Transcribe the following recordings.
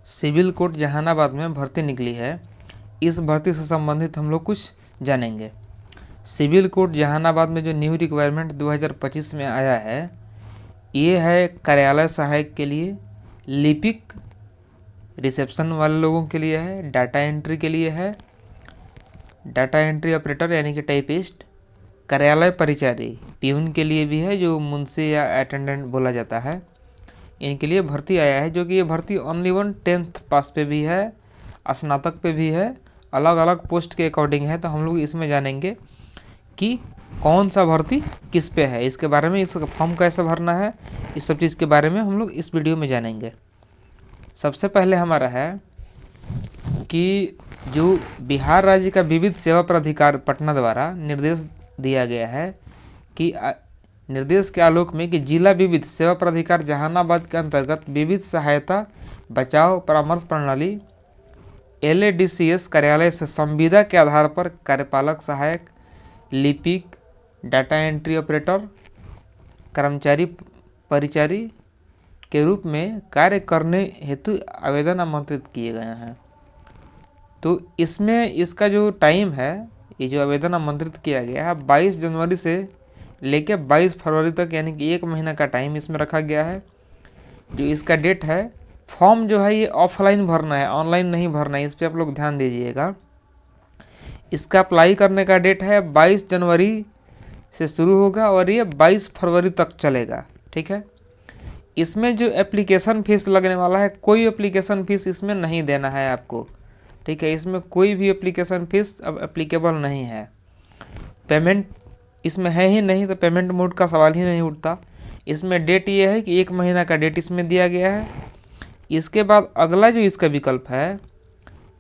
Civil court Jehanabad में भर्ती निकली है। इस भर्ती से संबंधित हम लोग कुछ जानेंगे। सिविल कोर्ट जहानाबाद में जो न्यू रिक्वायरमेंट 2025 में आया है, ये है कार्यालय सहायक के लिए, लिपिक रिसेप्शन वाले लोगों के लिए है, डाटा एंट्री के लिए है, डाटा एंट्री ऑपरेटर यानी कि टाइपिस्ट, कार्यालय परिचारी प्यून के लिए भी है, जो मुंशी या अटेंडेंट बोला जाता है, इनके लिए भर्ती आया है। जो कि ये भर्ती ओनली 10th पास पे भी है, स्नातक पे भी है, अलग अलग पोस्ट के अकॉर्डिंग है। तो हम लोग इसमें जानेंगे कि कौन सा भर्ती किस पे है, इसके बारे में, इसका फॉर्म कैसे भरना है, इस सब चीज़ के बारे में हम लोग इस वीडियो में जानेंगे। सबसे पहले हमारा है कि जो बिहार राज्य का विविध सेवा प्राधिकार पटना द्वारा निर्देश दिया गया है कि निर्देश के आलोक में कि जिला विविध सेवा प्राधिकार जहानाबाद के अंतर्गत विविध सहायता बचाव परामर्श प्रणाली LADCS कार्यालय से संविदा के आधार पर कार्यपालक सहायक, लिपिक, डाटा एंट्री ऑपरेटर, कर्मचारी परिचारी के रूप में कार्य करने हेतु आवेदन आमंत्रित किए गए हैं। तो इसमें इसका जो टाइम है, ये जो आवेदन आमंत्रित किया गया है, 22 जनवरी से लेके 22 फरवरी तक, यानी कि 1 महीना का टाइम इसमें रखा गया है। जो इसका डेट है, फॉर्म जो है ये ऑफलाइन भरना है, ऑनलाइन नहीं भरना है, इस पर आप लोग ध्यान दीजिएगा। इसका अप्लाई करने का डेट है 22 जनवरी से शुरू होगा और ये 22 फरवरी तक चलेगा। ठीक है। इसमें जो एप्लीकेशन फ़ीस लगने वाला है, कोई एप्लीकेशन फ़ीस इसमें नहीं देना है आपको। ठीक है, इसमें कोई भी एप्लीकेशन फ़ीस अब एप्लीकेबल नहीं है। पेमेंट इसमें है ही नहीं, तो पेमेंट मोड का सवाल ही नहीं उठता। इसमें डेट ये है कि 1 महीना का डेट इसमें दिया गया है। इसके बाद अगला जो इसका विकल्प है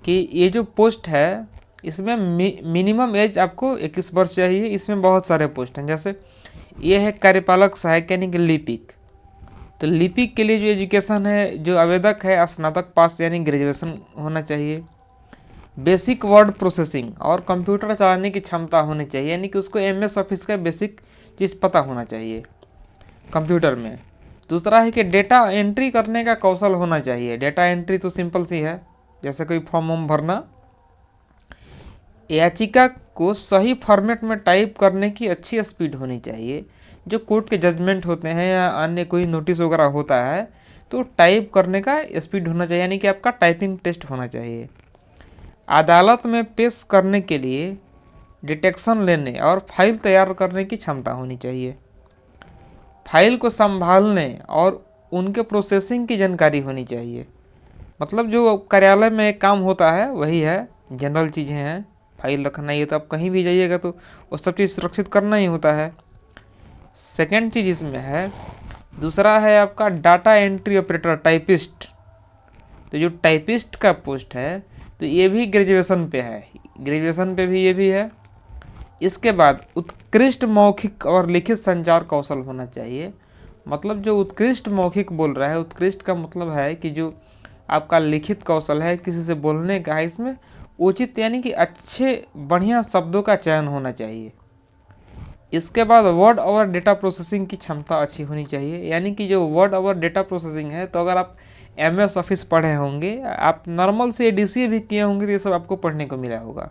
कि ये जो पोस्ट है, इसमें मिनिमम एज आपको 21 वर्ष चाहिए। इसमें बहुत सारे पोस्ट हैं, जैसे ये है कार्यपालक सहायक यानी कि लिपिक। तो लिपिक के लिए जो एजुकेशन है, जो आवेदक है स्नातक पास यानी ग्रेजुएशन होना चाहिए। बेसिक वर्ड प्रोसेसिंग और कंप्यूटर चलाने की क्षमता होनी चाहिए, यानी कि उसको MS ऑफिस का बेसिक चीज़ पता होना चाहिए कंप्यूटर में। दूसरा है कि डेटा एंट्री करने का कौशल होना चाहिए। डेटा एंट्री तो सिंपल सी है, जैसे कोई फॉर्म वॉर्म भरना। याचिका को सही फॉर्मेट में टाइप करने की अच्छी स्पीड होनी चाहिए। जो कोर्ट के जजमेंट होते हैं या अन्य कोई नोटिस वगैरह होता है, तो टाइप करने का स्पीड होना चाहिए, यानी कि आपका टाइपिंग टेस्ट होना चाहिए। अदालत में पेश करने के लिए डिटेक्शन लेने और फाइल तैयार करने की क्षमता होनी चाहिए। फाइल को संभालने और उनके प्रोसेसिंग की जानकारी होनी चाहिए। मतलब जो कार्यालय में काम होता है वही है, जनरल चीज़ें हैं। फाइल रखना, ये तो आप कहीं भी जाइएगा तो वो सब चीज़ सुरक्षित करना ही होता है। सेकेंड चीज़ इसमें है, दूसरा है आपका डाटा एंट्री ऑपरेटर टाइपिस्ट। तो जो टाइपिस्ट का पोस्ट है, तो ये भी ग्रेजुएशन पे है, ग्रेजुएशन पे भी ये भी है। इसके बाद उत्कृष्ट मौखिक और लिखित संचार कौशल होना चाहिए। मतलब जो उत्कृष्ट मौखिक बोल रहा है, उत्कृष्ट का मतलब है कि जो आपका लिखित कौशल है, किसी से बोलने का है, इसमें उचित यानी कि अच्छे बढ़िया शब्दों का चयन होना चाहिए। इसके बाद वर्ड और डेटा प्रोसेसिंग की क्षमता अच्छी होनी चाहिए, यानी कि जो वर्ड और डेटा प्रोसेसिंग है, तो अगर आप MS ऑफिस पढ़े होंगे, आप नॉर्मल से DCA भी किए होंगे, तो ये सब आपको पढ़ने को मिला होगा।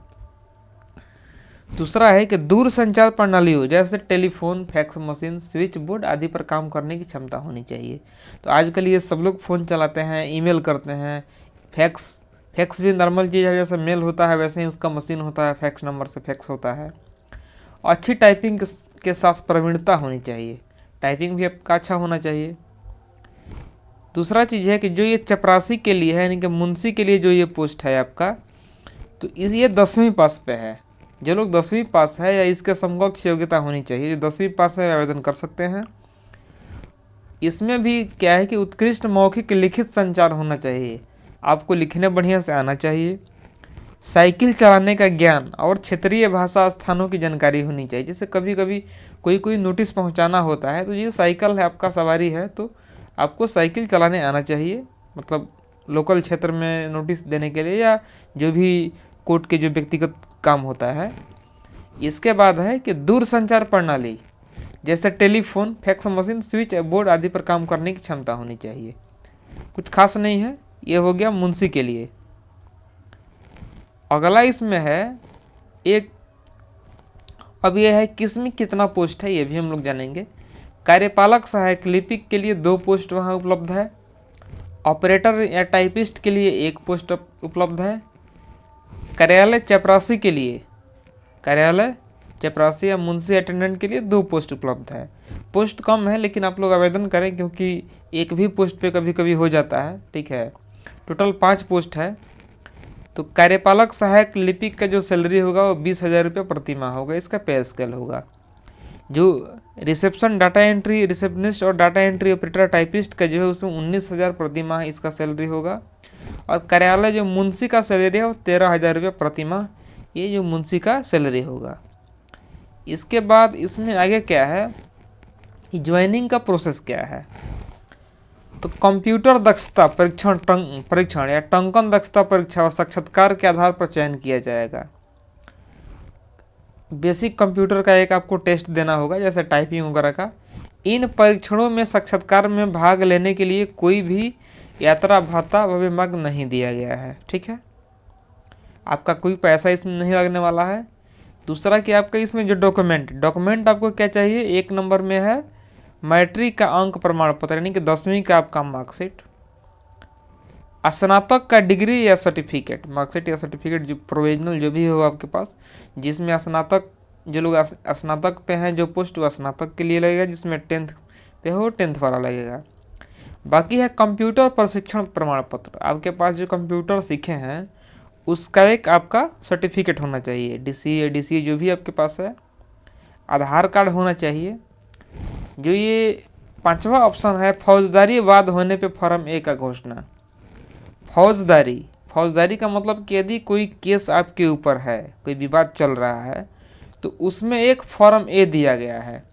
दूसरा है कि दूर संचार प्रणालियों जैसे telephone, fax machine, switch board आदि पर काम करने की क्षमता होनी चाहिए। तो आजकल ये सब लोग फ़ोन चलाते हैं, ईमेल करते हैं। फैक्स भी नॉर्मल चीज़ है, जैसे मेल होता है वैसे ही उसका मशीन होता है, फैक्स नंबर से फैक्स होता है। अच्छी टाइपिंग के साथ प्रवीणता होनी चाहिए, टाइपिंग भी आपका अच्छा होना चाहिए। दूसरा चीज़ है कि जो ये चपरासी के लिए है, यानी कि मुंशी के लिए जो ये पोस्ट है आपका, तो ये 10वीं पास पे है। जो लोग 10वीं पास है या इसके समकक्ष योग्यता होनी चाहिए, जो 10वीं पास है आवेदन कर सकते हैं। इसमें भी क्या है कि उत्कृष्ट मौखिक लिखित संचार होना चाहिए, आपको लिखने बढ़िया से आना चाहिए। साइकिल चलाने का ज्ञान और क्षेत्रीय भाषा स्थानों की जानकारी होनी चाहिए। जैसे कभी कभी कोई नोटिस पहुंचाना होता है, तो ये साइकिल है आपका, सवारी है, तो आपको साइकिल चलाने आना चाहिए। मतलब लोकल क्षेत्र में नोटिस देने के लिए या जो भी कोर्ट के जो व्यक्तिगत काम होता है। इसके बाद है कि दूर संचार प्रणाली जैसे telephone, fax machine, switch board आदि पर काम करने की क्षमता होनी चाहिए। कुछ खास नहीं है, ये हो गया मुंशी के लिए। अगला इसमें है एक, अब यह है किसमें कितना पोस्ट है ये भी हम लोग जानेंगे। कार्यपालक सहायक लिपिक के लिए 2 पोस्ट वहाँ उपलब्ध है। ऑपरेटर या टाइपिस्ट के लिए 1 पोस्ट उपलब्ध है। कार्यालय चपरासी के लिए, कार्यालय चपरासी या मुंशी अटेंडेंट के लिए 2 पोस्ट उपलब्ध है। पोस्ट कम है लेकिन आप लोग आवेदन करें क्योंकि एक भी पोस्ट पे कभी कभी हो जाता है, ठीक है। टोटल 5 पोस्ट है। तो कार्यपालक सहायक लिपिक का जो सैलरी होगा वो 20,000 रुपये प्रति माह होगा, इसका पे स्केल होगा। जो रिसेप्शन डाटा एंट्री रिसेप्शनिस्ट और डाटा एंट्री ऑपरेटर टाइपिस्ट का जो है उसमें 19,000 प्रति माह इसका सैलरी होगा। और कार्यालय जो मुंशी का सैलरी है वो 13,000 रुपये प्रति माह, ये जो मुंशी का सैलरी होगा। इसके बाद इसमें आगे क्या है कि ज्वाइनिंग का प्रोसेस क्या है। तो कंप्यूटर दक्षता परीक्षण या टंकन दक्षता परीक्षा और साक्षात्कार के आधार पर चयन किया जाएगा। बेसिक कंप्यूटर का एक आपको टेस्ट देना होगा जैसे टाइपिंग वगैरह का। इन परीक्षणों में साक्षात्कार में भाग लेने के लिए कोई भी यात्रा भत्ता व विमाग नहीं दिया गया है, ठीक है। आपका कोई पैसा इसमें नहीं लगने वाला है। दूसरा कि आपका इसमें जो डॉक्यूमेंट आपको क्या चाहिए, 1 नंबर में है मैट्रिक का अंक प्रमाण पत्र यानी कि 10वीं का आपका मार्कशीट, स्नातक का डिग्री या सर्टिफिकेट, मार्कशीट या सर्टिफिकेट जो प्रोविजनल जो भी हो आपके पास, जिसमें स्नातक जो लोग स्नातक पे हैं जो पोस्ट वो स्नातक के लिए लगेगा, जिसमें 10th पे हो 10th वाला लगेगा। बाकी है कंप्यूटर प्रशिक्षण प्रमाण पत्र, आपके पास जो कंप्यूटर सीखे हैं उसका एक आपका सर्टिफिकेट होना चाहिए, DCA DCA जो भी आपके पास है। आधार कार्ड होना चाहिए। जो ये 5वां ऑप्शन है फौजदारी वाद होने पे फॉर्म A का घोषणा। फौजदारी का मतलब कि यदि कोई केस आपके ऊपर है, कोई विवाद चल रहा है, तो उसमें एक फॉर्म A दिया गया है।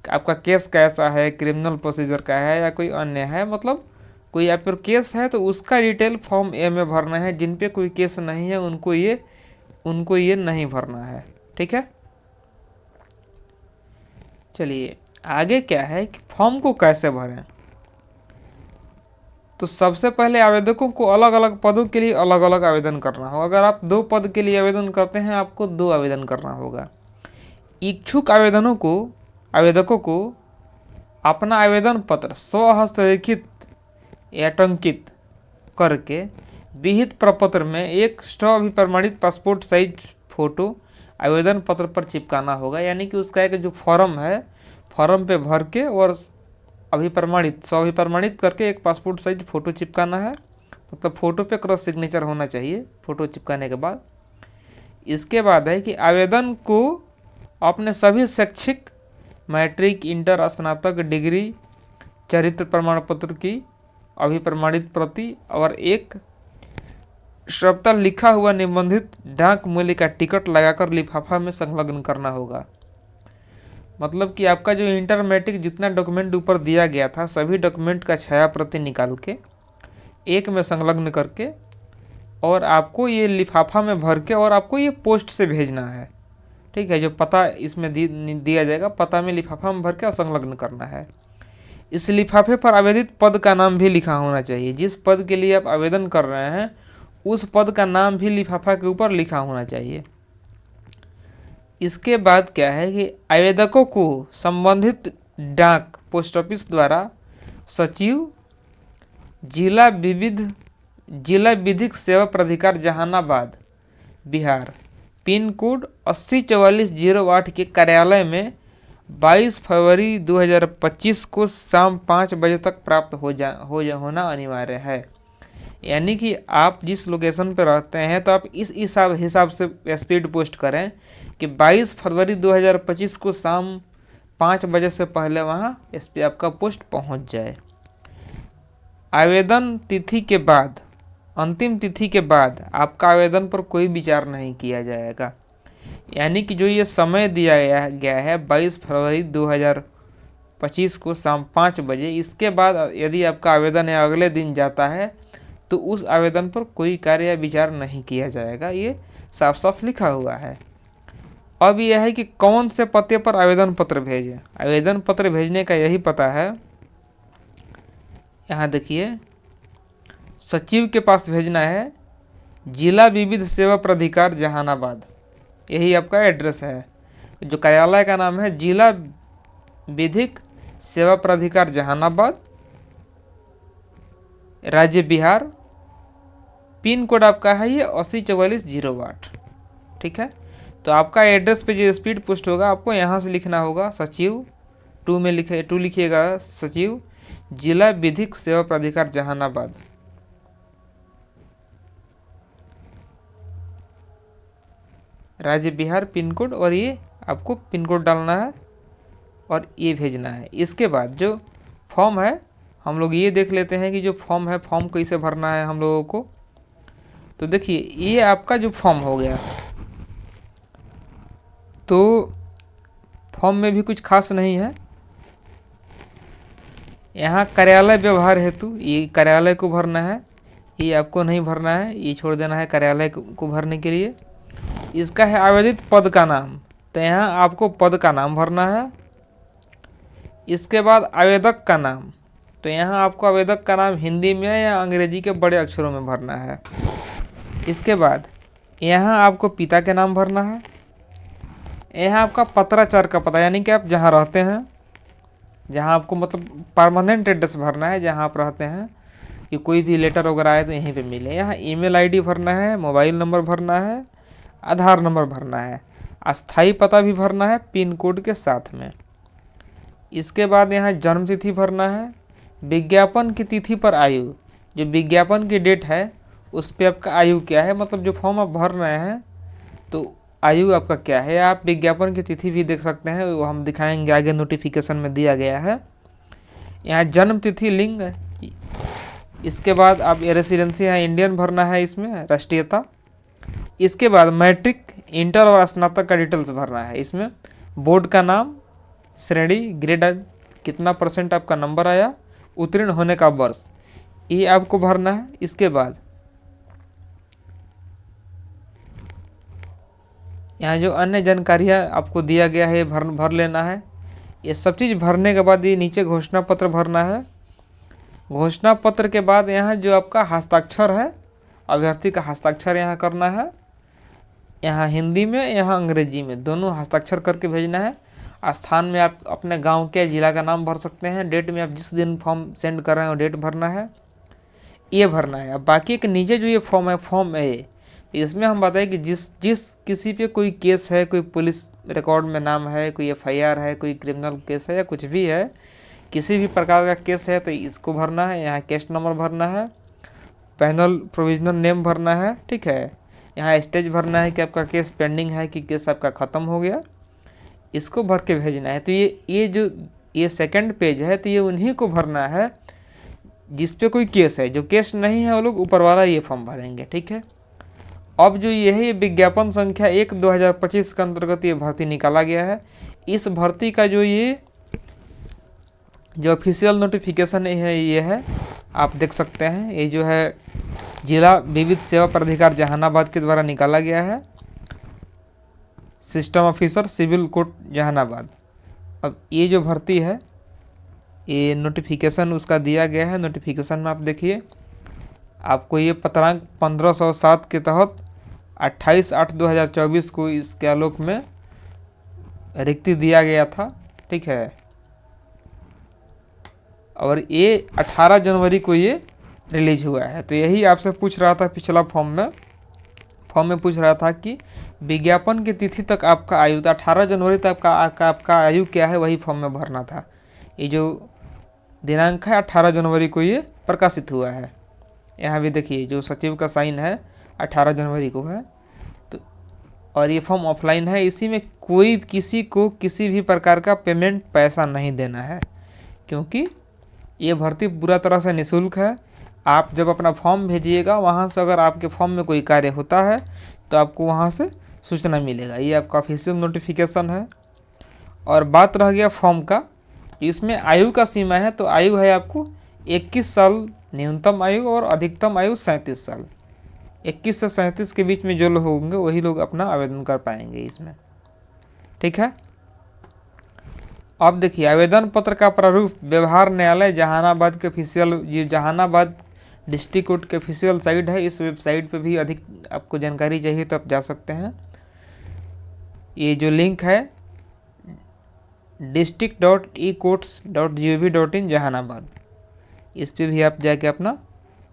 आपका केस कैसा है, क्रिमिनल प्रोसीजर का है या कोई अन्य है, मतलब कोई आप पर केस है तो उसका डिटेल फॉर्म A में भरना है। जिन पे कोई केस नहीं है उनको ये नहीं भरना है, ठीक है। चलिए आगे क्या है कि फॉर्म को कैसे भरें। तो सबसे पहले आवेदकों को अलग अलग पदों के लिए अलग अलग आवेदन करना होगा। अगर आप 2 पद के लिए आवेदन करते हैं आपको 2 आवेदन करना होगा। इच्छुक आवेदकों को अपना आवेदन पत्र स्वहस्तलिखित या टंकित करके विहित प्रपत्र में एक स्व-अभिप्रमाणित पासपोर्ट साइज फोटो आवेदन पत्र पर चिपकाना होगा। यानी कि उसका एक जो फॉर्म है, फॉर्म पे भर के और स्व-अभिप्रमाणित करके एक पासपोर्ट साइज फ़ोटो चिपकाना है। मतलब फ़ोटो पे क्रॉस सिग्नेचर होना चाहिए फ़ोटो चिपकाने के बाद। इसके बाद है कि आवेदन को अपने सभी शैक्षिक मैट्रिक, इंटर, स्नातक डिग्री, चरित्र प्रमाण पत्र की अभिप्रमाणित प्रति और एक स्वतः लिखा हुआ निबंधित डाक मूल्य का टिकट लगाकर लिफाफा में संलग्न करना होगा। मतलब कि आपका जो इंटर मैट्रिक जितना डॉक्यूमेंट ऊपर दिया गया था सभी डॉक्यूमेंट का छाया प्रति निकाल के एक में संलग्न करके और आपको ये लिफाफा में भर के और आपको ये पोस्ट से भेजना है, ठीक है। जो पता इसमें दिया जाएगा, पता में लिफाफा में भर के और संलग्न करना है। इस लिफाफे पर आवेदित पद का नाम भी लिखा होना चाहिए। जिस पद के लिए आप आवेदन कर रहे हैं उस पद का नाम भी लिफाफा के ऊपर लिखा होना चाहिए। इसके बाद क्या है कि आवेदकों को संबंधित डाक पोस्ट ऑफिस द्वारा सचिव, जिला विधिक सेवा प्राधिकार जहानाबाद बिहार पिन कोड 804408 के कार्यालय में 22 फरवरी 2025 को शाम 5 बजे तक प्राप्त होना अनिवार्य है। यानी कि आप जिस लोकेशन पर रहते हैं तो आप इस हिसाब से स्पीड पोस्ट करें कि 22 फरवरी 2025 को शाम 5 बजे से पहले वहाँ इस पर आपका पोस्ट पहुँच जाए। आवेदन तिथि के बाद, अंतिम तिथि के बाद आपका आवेदन पर कोई विचार नहीं किया जाएगा। यानी कि जो ये समय दिया गया है 22 फरवरी 2025 को शाम 5 बजे, इसके बाद यदि आपका आवेदन अगले दिन जाता है तो उस आवेदन पर कोई कार्य या विचार नहीं किया जाएगा। ये साफ साफ लिखा हुआ है। अब यह है कि कौन से पते पर आवेदन पत्र भेजें। आवेदन पत्र भेजने का यही पता है, यहाँ देखिए सचिव के पास भेजना है जिला विविध सेवा प्राधिकार जहानाबाद, यही आपका एड्रेस है। जो कार्यालय का नाम है जिला विधिक सेवा प्राधिकार जहानाबाद, राज्य बिहार, पिन कोड आपका है ये 804408। ठीक है, तो आपका एड्रेस पे जो स्पीड पोस्ट होगा आपको यहाँ से लिखना होगा सचिव, टू में लिखिएगा सचिव जिला विधिक सेवा प्राधिकार जहानाबाद। राज्य बिहार, पिन कोड, और ये आपको पिन कोड डालना है और ये भेजना है। इसके बाद जो फॉर्म है हम लोग ये देख लेते हैं कि जो फॉर्म है फॉर्म कैसे भरना है हम लोगों को। तो देखिए ये आपका जो फॉर्म हो गया, तो फॉर्म में भी कुछ खास नहीं है। यहाँ कार्यालय व्यवहार हेतु ये कार्यालय को भरना है, ये आपको नहीं भरना है, ये छोड़ देना है कार्यालय को भरने के लिए। इसका है आवेदित पद का नाम, तो यहाँ आपको पद का नाम भरना है। इसके बाद आवेदक का नाम, तो यहाँ आपको आवेदक का नाम हिंदी में या अंग्रेजी के बड़े अक्षरों में भरना है। इसके बाद यहाँ आपको पिता के नाम भरना है। यहाँ आपका पत्राचार का पता, यानी कि आप जहाँ रहते हैं, जहाँ आपको मतलब परमानेंट एड्रेस भरना है, जहाँ आप रहते हैं, कि कोई भी लेटर वगैरह आए तो यहीं पे मिले। यहाँ ईमेल आईडी भरना है, मोबाइल नंबर भरना है, आधार नंबर भरना है, अस्थाई पता भी भरना है पिन कोड के साथ में। इसके बाद यहाँ जन्म तिथि भरना है, विज्ञापन की तिथि पर आयु, जो विज्ञापन की डेट है उस पर आपका आयु क्या है, मतलब जो फॉर्म आप भर रहे हैं तो आयु आपका क्या है। आप विज्ञापन की तिथि भी देख सकते हैं, वो हम दिखाएंगे आगे, नोटिफिकेशन में दिया गया है। यहाँ जन्म तिथि, लिंग। इसके बाद आप रेसिडेंसी यहाँ इंडियन भरना है, इसमें राष्ट्रीयता। इसके बाद मैट्रिक, इंटर और स्नातक का डिटेल्स भरना है। इसमें बोर्ड का नाम, श्रेणी, ग्रेड, कितना परसेंट आपका नंबर आया, उत्तीर्ण होने का वर्ष, ये आपको भरना है। इसके बाद यहाँ जो अन्य जानकारियाँ आपको दिया गया है भर लेना है। ये सब चीज़ भरने के बाद ये नीचे घोषणा पत्र भरना है। घोषणा पत्र के बाद यहाँ जो आपका हस्ताक्षर है, अभ्यर्थी का हस्ताक्षर यहाँ करना है। यहाँ हिंदी में, यहाँ अंग्रेजी में, दोनों हस्ताक्षर करके भेजना है। स्थान में आप अपने गांव के जिला का नाम भर सकते हैं। डेट में आप जिस दिन फॉर्म सेंड कर रहे हैं वो डेट भरना है, ये भरना है। अब बाकी एक नीचे जो ये फॉर्म है, फॉर्म ए, इसमें हम बताएं कि जिस किसी पे कोई केस है, कोई पुलिस रिकॉर्ड में नाम है, कोई एफआईआर है, कोई क्रिमिनल केस है या कुछ भी है, किसी भी प्रकार का केस है तो इसको भरना है। यहाँ केस नंबर भरना है, पैनल प्रोविजनल नेम भरना है। ठीक है, यहाँ स्टेज भरना है कि आपका केस पेंडिंग है कि केस आपका ख़त्म हो गया, इसको भर के भेजना है। तो ये सेकंड पेज है, तो ये उन्हीं को भरना है जिस पे कोई केस है। जो केस नहीं है वो लोग ऊपर वाला ये फॉर्म भरेंगे। ठीक है, अब जो ये है, ये विज्ञापन संख्या 1/2025 के अंतर्गत ये भर्ती निकाला गया है। इस भर्ती का जो ऑफिशियल नोटिफिकेशन है ये है, आप देख सकते हैं। ये जो है जिला विविध सेवा प्राधिकार जहानाबाद के द्वारा निकाला गया है, system officer civil court Jehanabad. अब ये जो भर्ती है, ये नोटिफिकेशन उसका दिया गया है। नोटिफिकेशन में आप देखिए, आपको ये पत्रांक 1507 के तहत 28/8/2024 को इसके आलोक में रिक्ति दिया गया था। ठीक है, और ये 18 जनवरी को ये रिलीज हुआ है। तो यही आपसे पूछ रहा था पिछला फॉर्म में पूछ रहा था कि विज्ञापन की तिथि तक आपका आयु, तो 18 जनवरी तक आपका आयु क्या है, वही फॉर्म में भरना था। ये जो दिनांक है 18 जनवरी को ये प्रकाशित हुआ है। यहाँ भी देखिए जो सचिव का साइन है 18 जनवरी को है। तो और ये फॉर्म ऑफलाइन है, इसी में कोई किसी को किसी भी प्रकार का पेमेंट पैसा नहीं देना है, क्योंकि ये भर्ती पूरा तरह से निःशुल्क है। आप जब अपना फॉर्म भेजिएगा, वहाँ से अगर आपके फॉर्म में कोई कार्य होता है तो आपको वहाँ से सूचना मिलेगा। ये आपका ऑफिशियल नोटिफिकेशन है। और बात रह गया फॉर्म का, इसमें आयु का सीमा है, तो आयु है आपको 21 साल न्यूनतम आयु और अधिकतम आयु 37 साल। 21 से 37 के बीच में जो लोग होंगे वही लोग अपना आवेदन कर पाएंगे इसमें। ठीक है, अब देखिए आवेदन पत्र का प्रारूप व्यवहार न्यायालय जहानाबाद के ऑफिशियल, ये जहानाबाद डिस्ट्रिक्ट कोर्ट की ऑफिशियल साइट है, इस वेबसाइट पे भी अधिक आपको जानकारी चाहिए तो आप जा सकते हैं। ये जो लिंक है district.ecourts.gov.in जहानाबाद, इस पे भी आप जाके अपना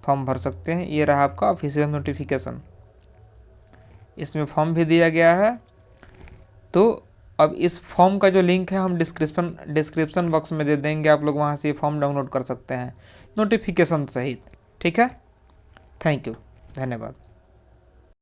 फॉर्म भर सकते हैं। ये रहा आपका ऑफिशियल नोटिफिकेशन, इसमें फॉर्म भी दिया गया है। तो अब इस फॉर्म का जो लिंक है हम डिस्क्रिप्शन बॉक्स में दे देंगे, आप लोग वहाँ से ये फॉर्म डाउनलोड कर सकते हैं नोटिफिकेशन सहित। ठीक है, थैंक यू, धन्यवाद।